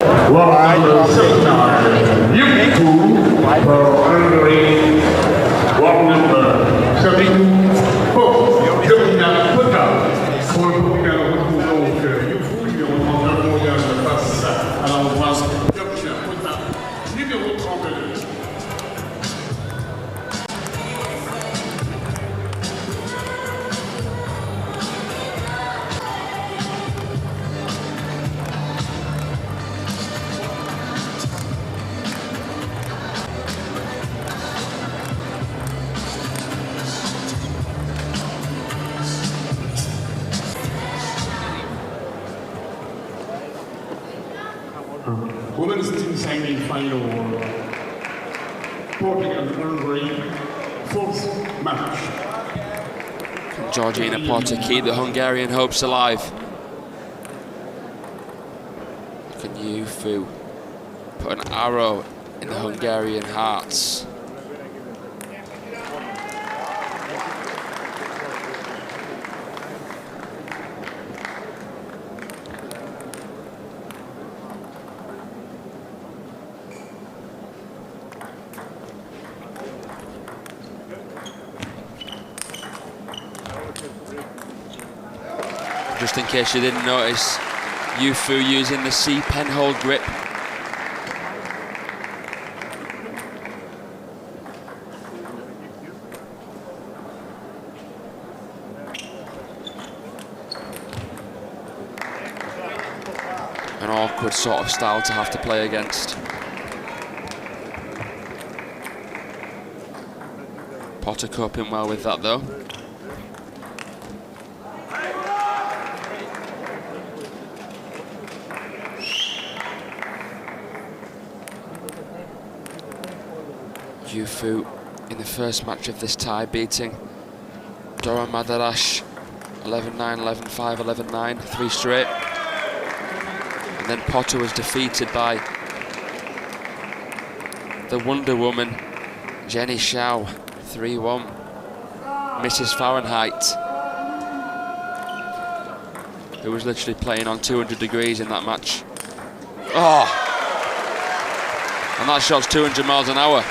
Well, I'm the second youth crew for Hungary, walk number 72, Georgina Pota. Pour le premier retrouve donc youth crew, numéro 39 mondial face à la Hongroise Georgina Pota, numéro 32. Women's team semi-final, Portugal and Hungary, fourth match. Georgina Pota keep the Hungarian hopes alive. Can Yufu put an arrow in the Hungarian hearts? Just in case you didn't notice, Yufu using the C penhold grip. An awkward sort of style to have to play against. Pota coping well with that though. Yufu in the first match of this tie beating Dora Madarash 11-9, 11-5, 11-9, 3 straight. And then Pota was defeated by the Wonder Woman Jenny Shao 3-1, Mrs. Fahrenheit, who was literally playing on 200 degrees in that match. Oh! And that shot's 200 miles an hour.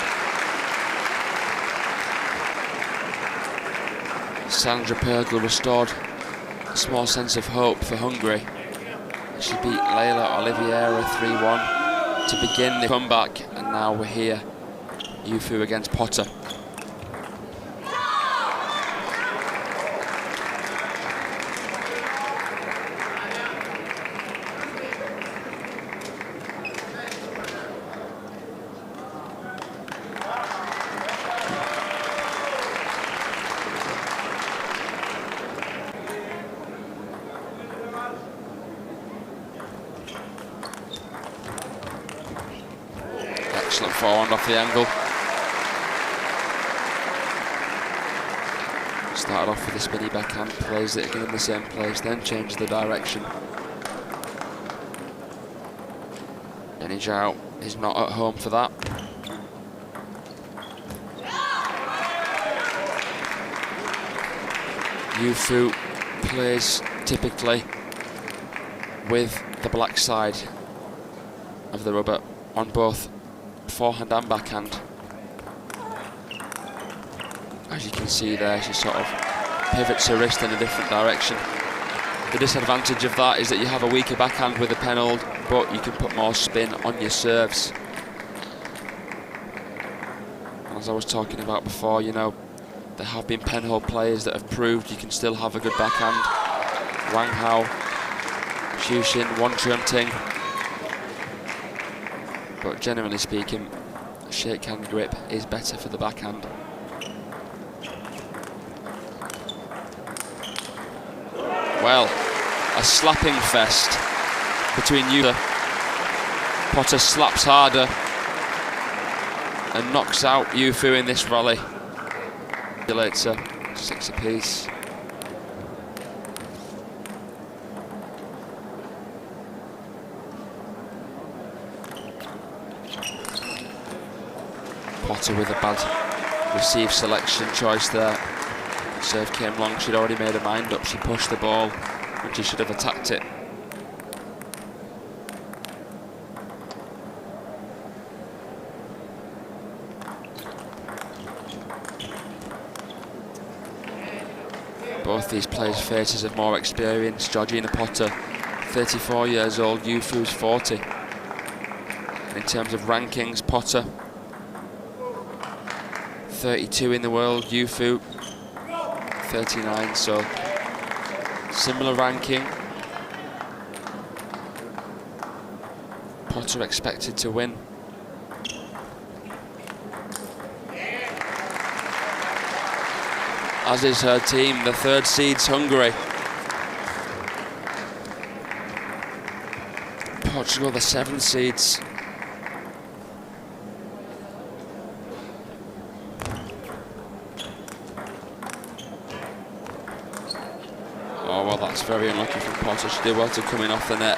Sandra Pergel restored a small sense of hope for Hungary. She beat Leila Oliveira 3-1 to begin the comeback, and now we're here. Yufu against Pota. Excellent forehand off the angle. Started off with a spinny backhand, plays it again in the same place, then changes the direction. Jenny Zhao is not at home for that. Yufu plays typically with the black side of the rubber on both forehand and backhand. As you can see there, she sort of pivots her wrist in a different direction. The disadvantage of that is that you have a weaker backhand with a penhold, but you can put more spin on your serves. As I was talking about before, you know, there have been penhold players that have proved you can still have a good backhand. Wang Hao, Xu Xin, Wan Chun-Ting. But generally speaking, shake hand grip is better for the backhand. Well, a slapping fest between you. Pota slaps harder and knocks out Yufu in this rally. Later, 6 apiece. Pota with a bad receive selection choice there. Serve came long, she'd already made her mind up. She pushed the ball when she should have attacked it. Both these players' faces have more experience. Georgina Pota, 34 years old, Yufu's 40. In terms of rankings, Pota 32 in the world, Yufu 39, so similar ranking. Pota expected to win. As is her team, the third seeds Hungary. Portugal, the seventh seeds. Oh, well, that's very unlucky from Pota. She did well to come in off the net.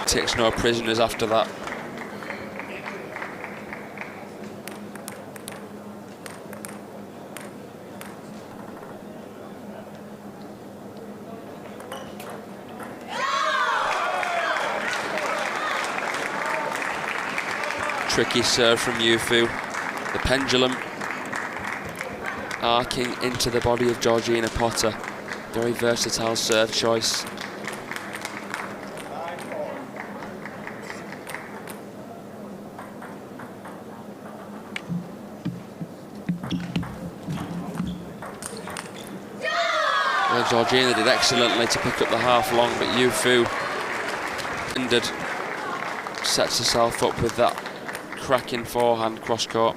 Takes no prisoners after that. Tricky serve from Yufu. The pendulum arcing into the body of Georgina Pota. Very versatile serve choice. Well, Georgina did excellently to pick up the half long, but Yufu ended, sets herself up with that cracking forehand cross court.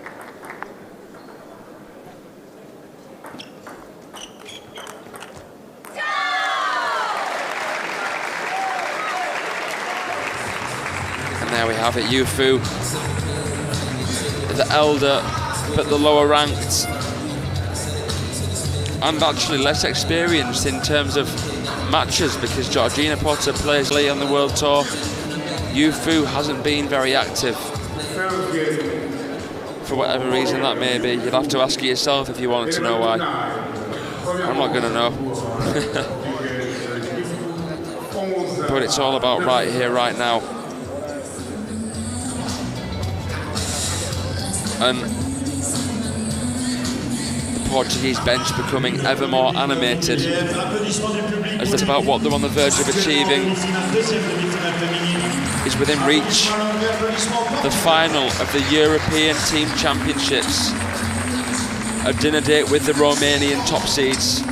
And there we have it, Yufu, the elder but the lower ranked, and actually less experienced in terms of matches, because Georgina Pota plays late on the World Tour. Yufu hasn't been very active. For whatever reason that may be. You'd have to ask it yourself if you wanted to know why. I'm not going to know. But it's all about right here, right now. And the Portuguese bench becoming ever more animated, as it's about what they're on the verge of achieving is within reach. The final of the European Team Championships, a dinner date with the Romanian top seeds.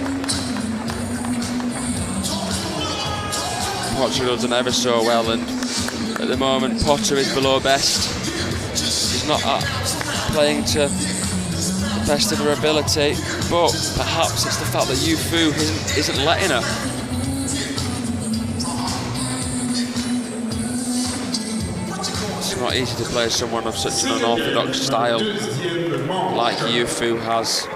Portugal's done ever so well, and at the moment Pota is below best. She's not playing to the best of her ability, but perhaps it's the fact that Yufu isn't letting her. It's not easy to play someone of such an unorthodox style like Yufu has.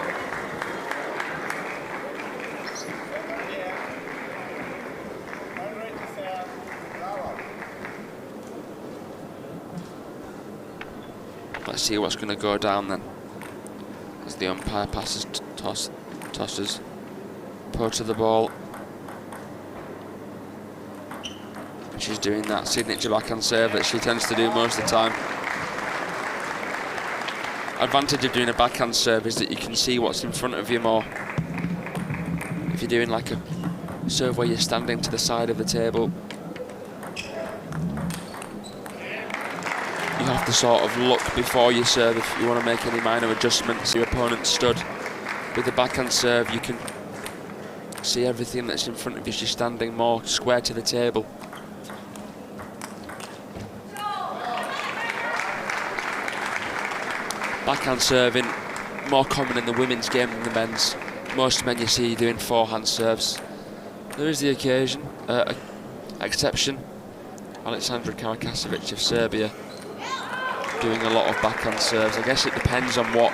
Let's see what's going to go down then, as the umpire passes, tosses Pota the ball. She's doing that signature backhand serve that she tends to do most of the time. Advantage of doing a backhand serve is that you can see what's in front of you more. If you're doing like a serve where you're standing to the side of the table, you have to sort of look before you serve if you want to make any minor adjustments to your opponent's stud. With the backhand serve, you can see everything that's in front of you. She's standing more square to the table. Backhand serving, more common in the women's game than the men's. Most men you see doing forehand serves. There is the occasion, exception. Alexandra Karakasevic of Serbia doing a lot of backhand serves. I guess it depends on what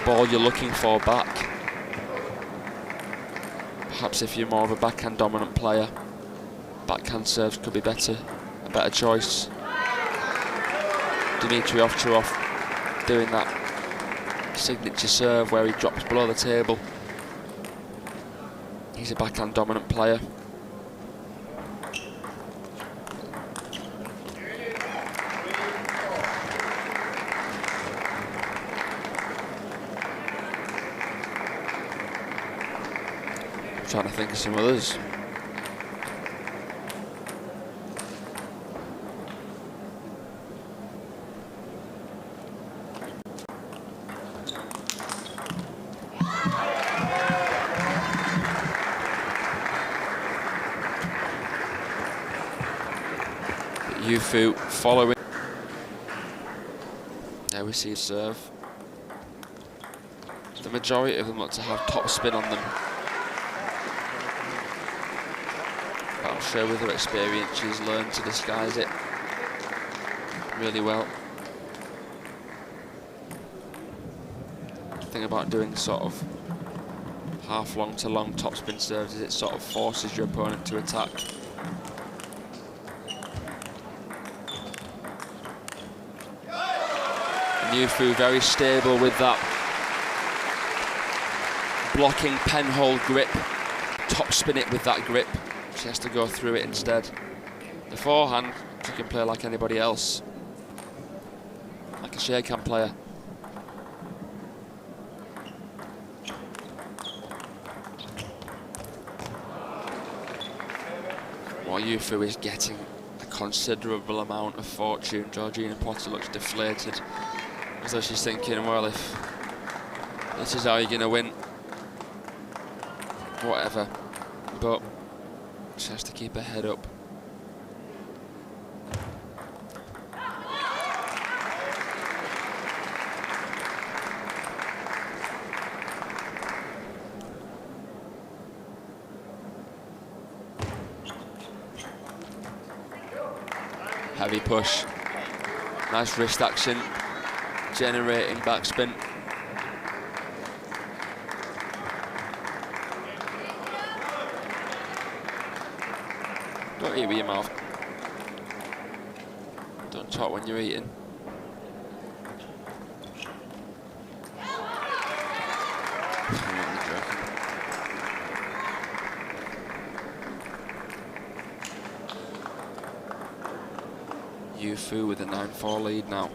ball you're looking for back. Perhaps if you're more of a backhand dominant player, backhand serves could be a better choice. Dmitry Ovcharov doing that signature serve where he drops below the table. He's a backhand dominant player. trying to think of some others. Yufu following. There we see serve. The majority of them look to have top spin on them. But I'm sure with her experience she's learned to disguise it really well. The thing about doing sort of half long to long top spin serves is it sort of forces your opponent to attack. Yufu very stable with that blocking penhold grip. Top spin it with that grip. She has to go through it instead. The forehand, she can play like anybody else. Like a shakehand player. While Yufu is getting a considerable amount of fortune, Georgina Pota looks deflated. As though she's thinking, well, if this is how you're going to win, whatever. But she has to keep her head up. Heavy push. Nice wrist action. Generating backspin. Don't eat with your mouth. Don't talk when you're eating. Yufu with a 9-4 lead now.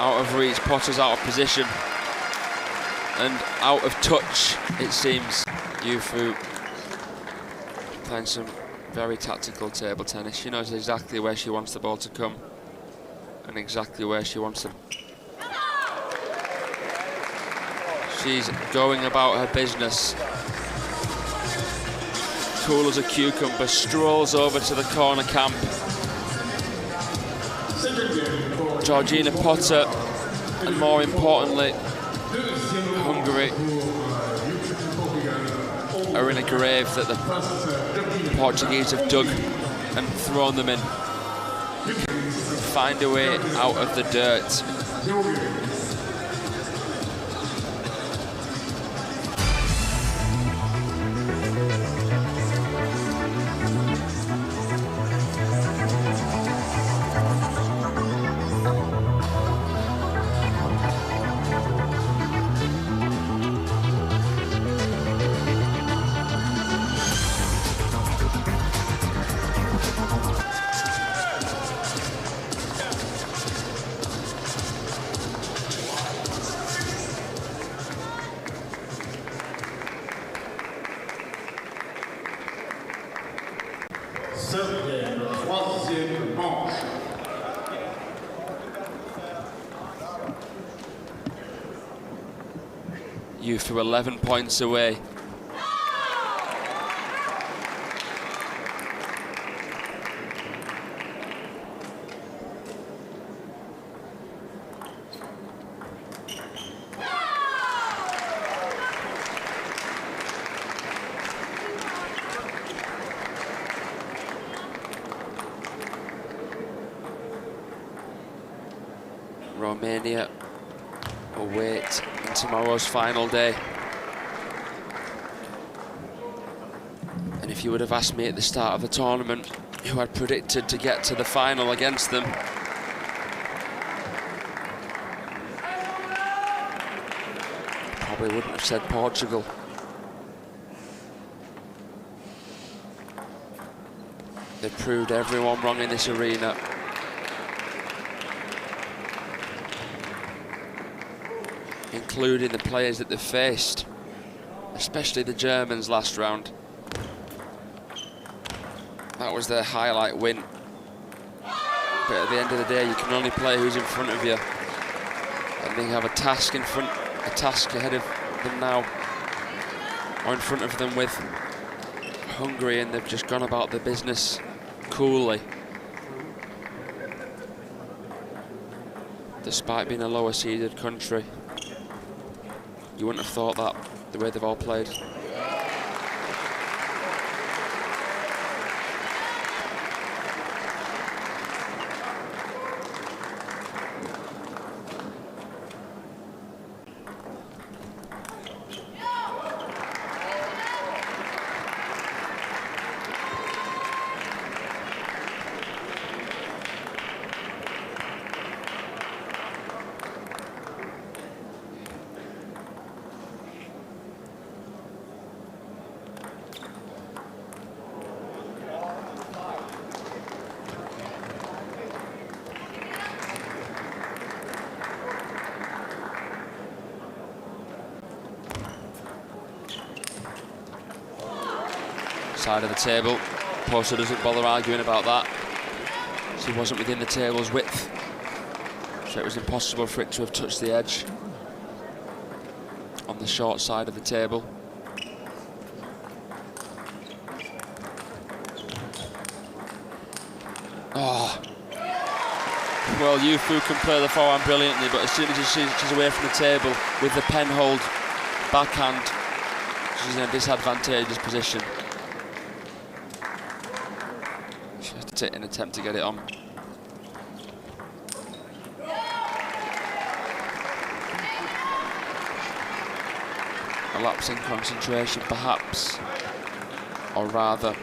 Out of reach, Potter's out of position and out of touch, it seems. Yufu playing some very tactical table tennis. She knows exactly where she wants the ball to come and exactly where she wants it. She's going about her business. Cool as a cucumber, strolls over to the corner camp. Georgina Pota, and more importantly, Hungary are in a grave that the Portuguese have dug and thrown them in. Find a way out of the dirt. Troisième manche. Yufu 11 points away. Romania await in tomorrow's final day. And if you would have asked me at the start of the tournament who I'd predicted to get to the final against them, probably wouldn't have said Portugal. They've proved everyone wrong in this arena. Including including the players that they've faced, especially the Germans last round. That was their highlight win. But at the end of the day, you can only play who's in front of you. And they have a task ahead of them now, or in front of them with Hungary, and they've just gone about their business coolly. Despite being a lower seeded country, you wouldn't have thought that, the way they've all played. Side of the table. Pota doesn't bother arguing about that. She wasn't within the table's width, so it was impossible for it to have touched the edge on the short side of the table. Oh. Well, Yufu can play the forehand brilliantly, but as soon as she's away from the table with the pen hold backhand, she's in a disadvantageous position. An attempt to get it on. A lapse in concentration perhaps, or rather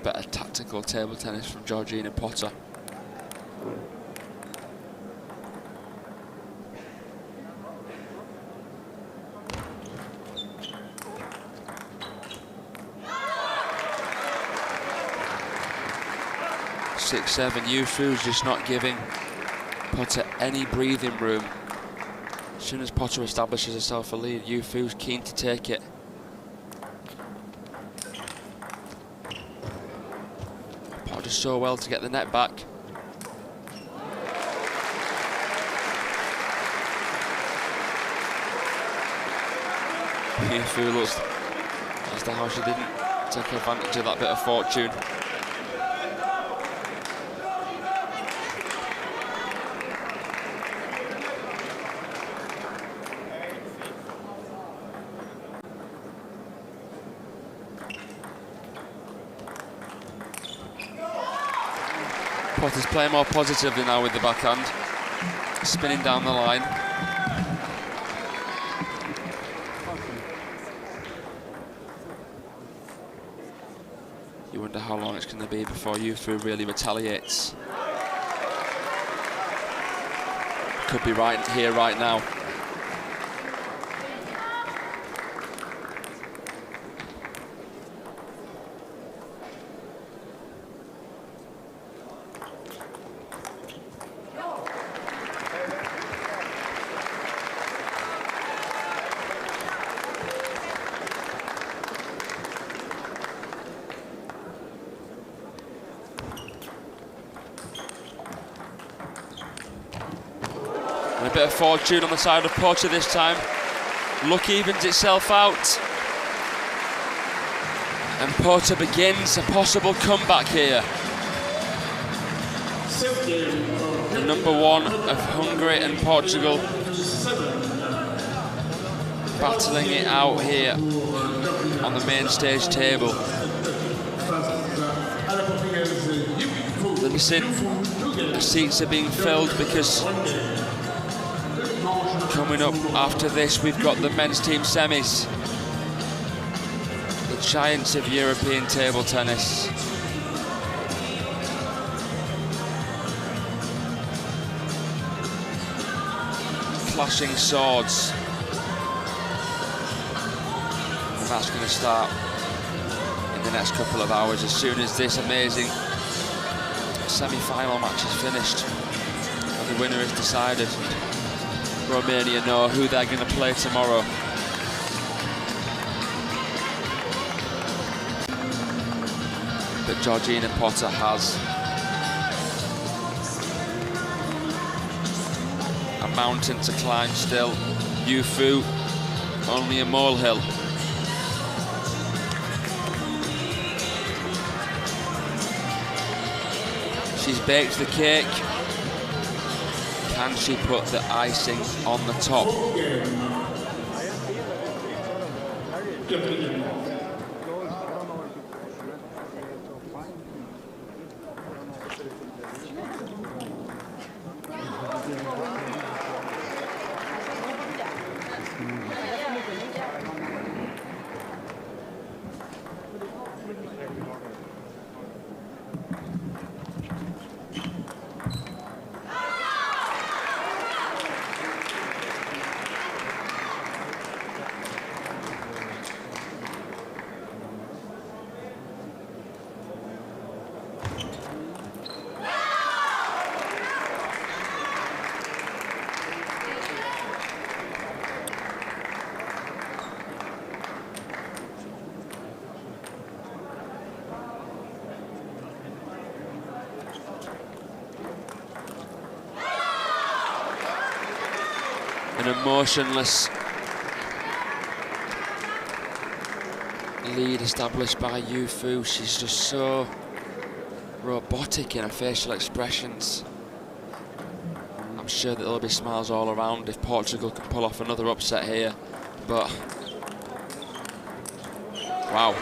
better tactical table tennis from Georgina Pota. Six-7. Yufu's just not giving Pota any breathing room. As soon as Pota establishes herself a lead, Yufu's keen to take it. Pota does so well to get the net back. Yufu looks as to how she didn't take advantage of that bit of fortune. Pota's playing more positively now with the backhand, spinning down the line. You wonder how long it's going to be before Yufu really retaliates. Could be right here, right now. A bit of fortune on the side of Pota this time. Luck evens itself out. And Pota begins a possible comeback here. The number one of Hungary and Portugal battling it out here on the main stage table. The seats are being filled because coming up after this, we've got the men's team semis. The giants of European table tennis. Clashing swords. And that's going to start in the next couple of hours as soon as this amazing semi-final match is finished and the winner is decided. Romania know who they're going to play tomorrow. But Georgina Pota has a mountain to climb still. Yufu, only a molehill. She's baked the cake. Can she put the icing on the top? An emotionless lead established by Yufu. She's just so robotic in her facial expressions. I'm sure that there'll be smiles all around if Portugal can pull off another upset here, but wow.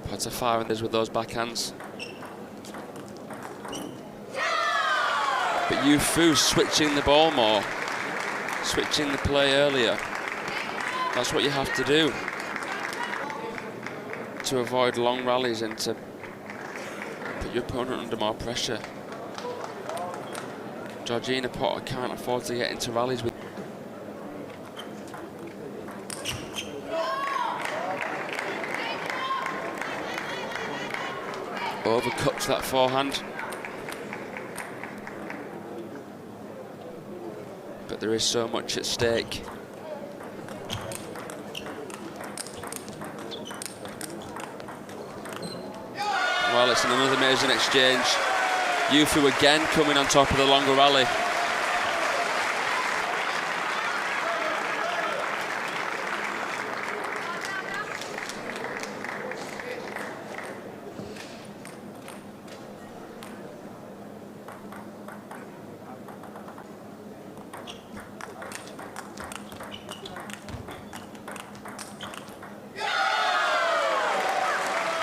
Pota firing this with those backhands. But Yufu switching the ball more, switching the play earlier. That's what you have to do to avoid long rallies and to put your opponent under more pressure. Georgina Pota can't afford to get into rallies with. Overcuts that forehand. But there is so much at stake. Well, it's another amazing exchange. Yufu again coming on top of the longer rally.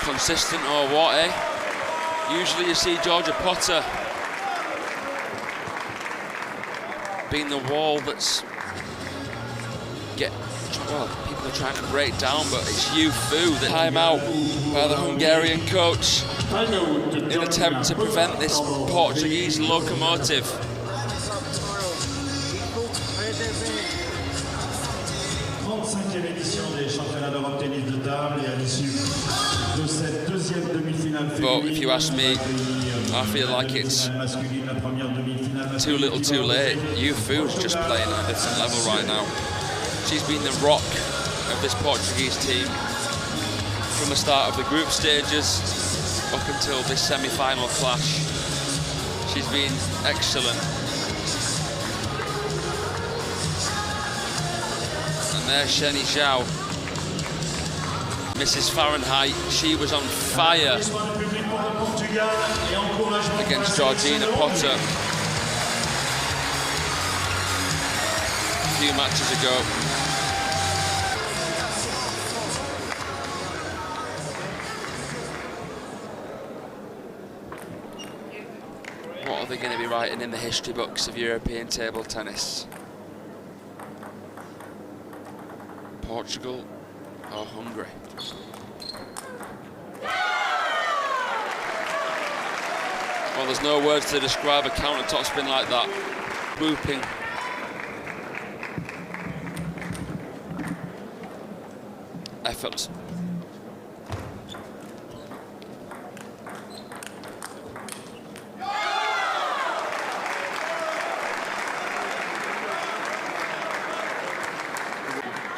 Consistent or what, eh? Usually you see Georgia Pota being the wall that's people are trying to break down, but it's Yufu that time out by the Hungarian coach in attempt to prevent this Portuguese locomotive. But if you ask me, I feel like it's too little too late. Yufu's just playing at a different level right now. She's been the rock of this Portuguese team from the start of the group stages up until this semi-final clash. She's been excellent. And there's Sheni Zhao. Mrs. Fahrenheit, she was on fire against Georgina Pota a few matches ago. What are they going to be writing in the history books of European table tennis? Portugal or Hungary? Well, there's no words to describe a counter-top spin like that. Whooping. Effortless.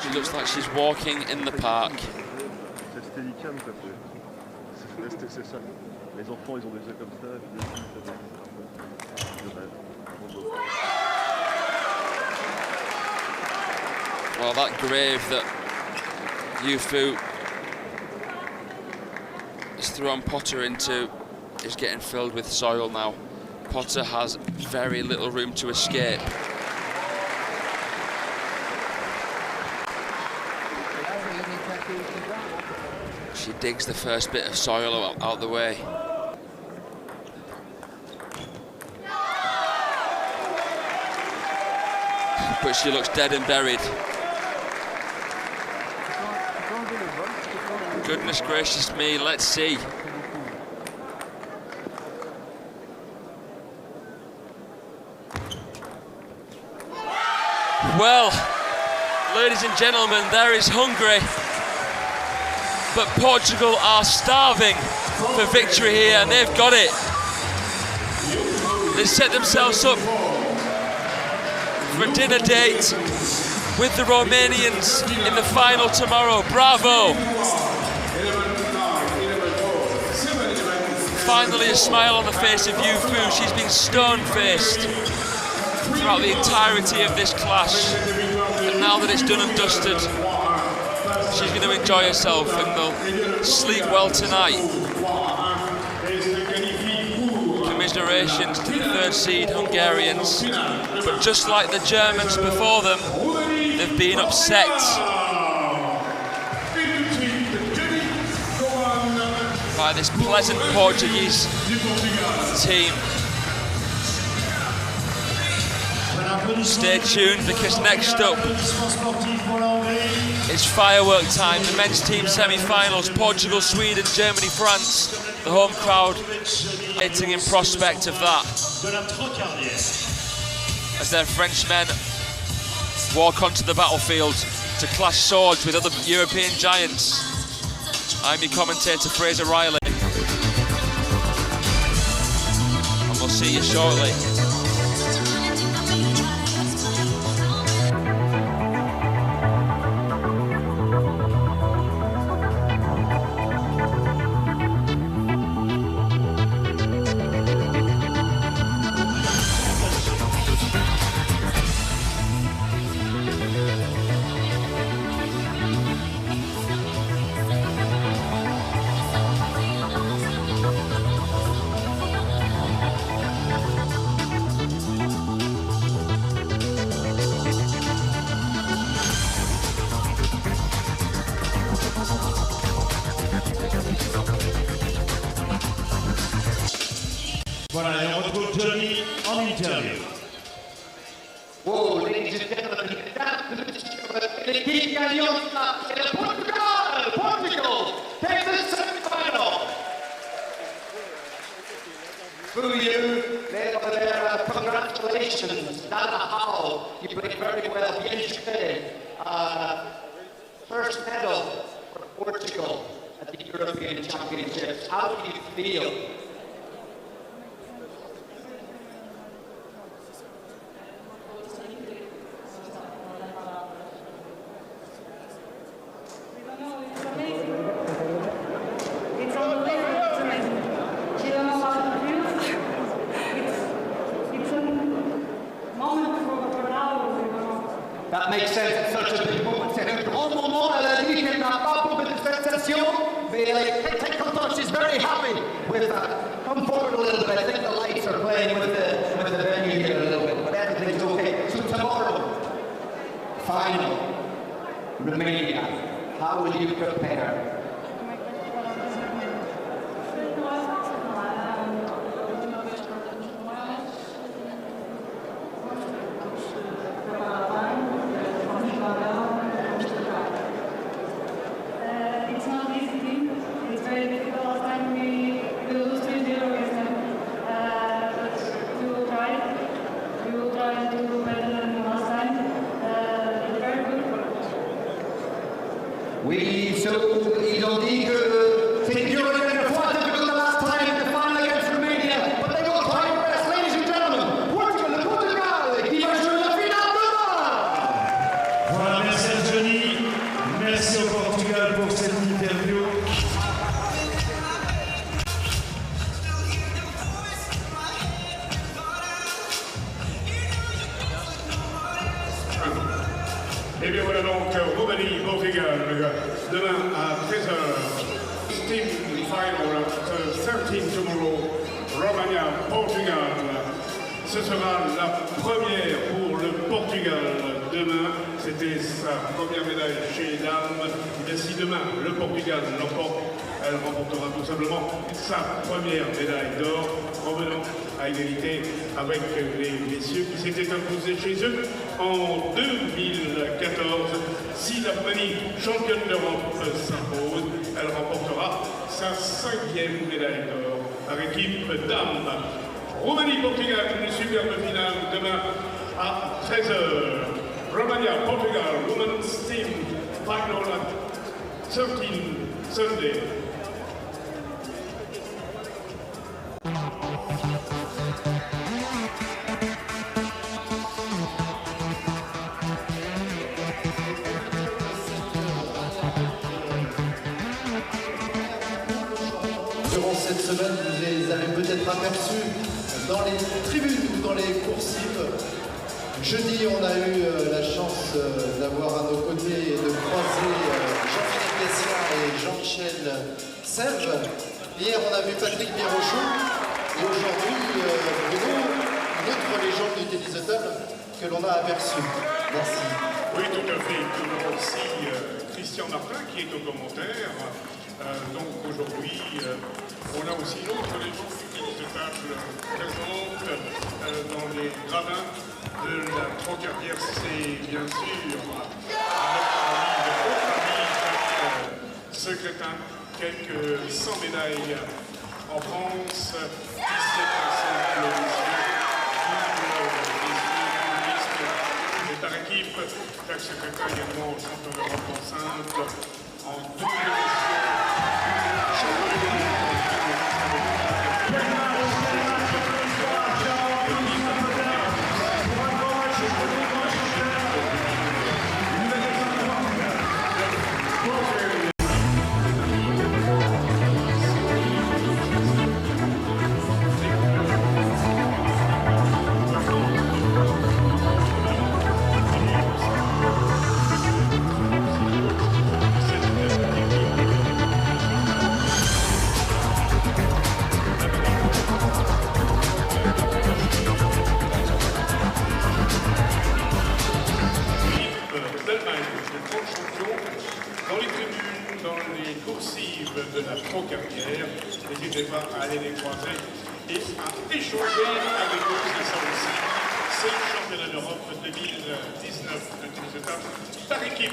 She looks like she's walking in the park. Well, that grave that Yufu has thrown Pota into is getting filled with soil now. Pota has very little room to escape. She digs the first bit of soil out the way. But she looks dead and buried. Goodness gracious me, let's see. Well, ladies and gentlemen, there is Hungary. But Portugal are starving for victory here, and they've got it. They set themselves up for a dinner date with the Romanians in the final tomorrow. Bravo! Finally a smile on the face of Yufu. She's been stone-faced throughout the entirety of this clash. And now that it's done and dusted, she's going to enjoy herself and will sleep well tonight. Commiserations to the third seed Hungarians. But just like the Germans before them, they've been upset by this pleasant Portuguese team. Stay tuned, because next up it's firework time. The men's team semi-finals, Portugal, Sweden, Germany, France. The home crowd waiting in prospect of that, as their French men walk onto the battlefield to clash swords with other European giants. I'm your commentator, Fraser Riley, and we'll see you shortly. Voilà, et on retrouve Johnny en interview. Whoa, ladies and gentlemen, l'équipe gagnante, c'est le Portugal! Portugal takes the semi-final. Through you, their congratulations. Dada How, you played very well. Bien joué. First medal for Portugal at the European Championships. How do you feel? That makes sense, it's such a big moment. C'est un grand moment, elle a dit qu'elle n'a pas beaucoup de sensations, mais très contente, she's very happy with come forward a little bit. I think the lights are playing with the venue here a little bit, but everything's okay. So tomorrow, final, Romania, how will you prepare? Ils ont dit que c'est dur une fois difficult the last time in the final against Romania, but they will try their best. Ladies and gentlemen, Portugal qui va jouer la finale demain. Voilà, merci à Johnny. Et bien voilà donc Roumanie, Portugal, demain à 13h. Team final at 13 tomorrow, Romania, Portugal. Ce sera la première pour le Portugal demain. C'était sa première médaille chez les dames. Et si demain le Portugal l'emporte, elle remportera tout simplement sa première médaille d'or, revenant à égalité avec les messieurs qui s'étaient imposés chez eux en 2014. Si la Roumanie, championne d'Europe, s'impose, elle remportera sa 5e médaille d'or par équipe dames. Roumanie-Portugal, une superbe finale demain à 13h. Romania-Portugal, Women's Team Final at 13 Sunday. Durant cette semaine, vous les avez peut-être aperçus dans les tribunes ou dans les coursives. Jeudi, on a eu la chance d'avoir à nos côtés et de croiser Jean-Philippe Dessia et Jean-Michel Serge. Hier, on a vu Patrick Birochon et aujourd'hui, Bruno, une autre légende du tennis de table que l'on a aperçue. Merci. Oui, tout à fait. Nous avons aussi Christian Martin qui est au commentaire. Donc aujourd'hui, on a aussi l'autre légende du tennis de table présente dans les gradins de la Trocarrière. C'est bien sûr notre ami Secrétin, quelques 100 médailles en France, 17 simples et par équipe, Jacques Secrétin également champion d'Europe en simple, en double dans les tribunes, dans les coursives de la Trocarrière. N'hésitez pas à aller les croiser et à échanger avec eux. C'est ça aussi. C'est le championnat d'Europe 2019 de tennis de table par équipe.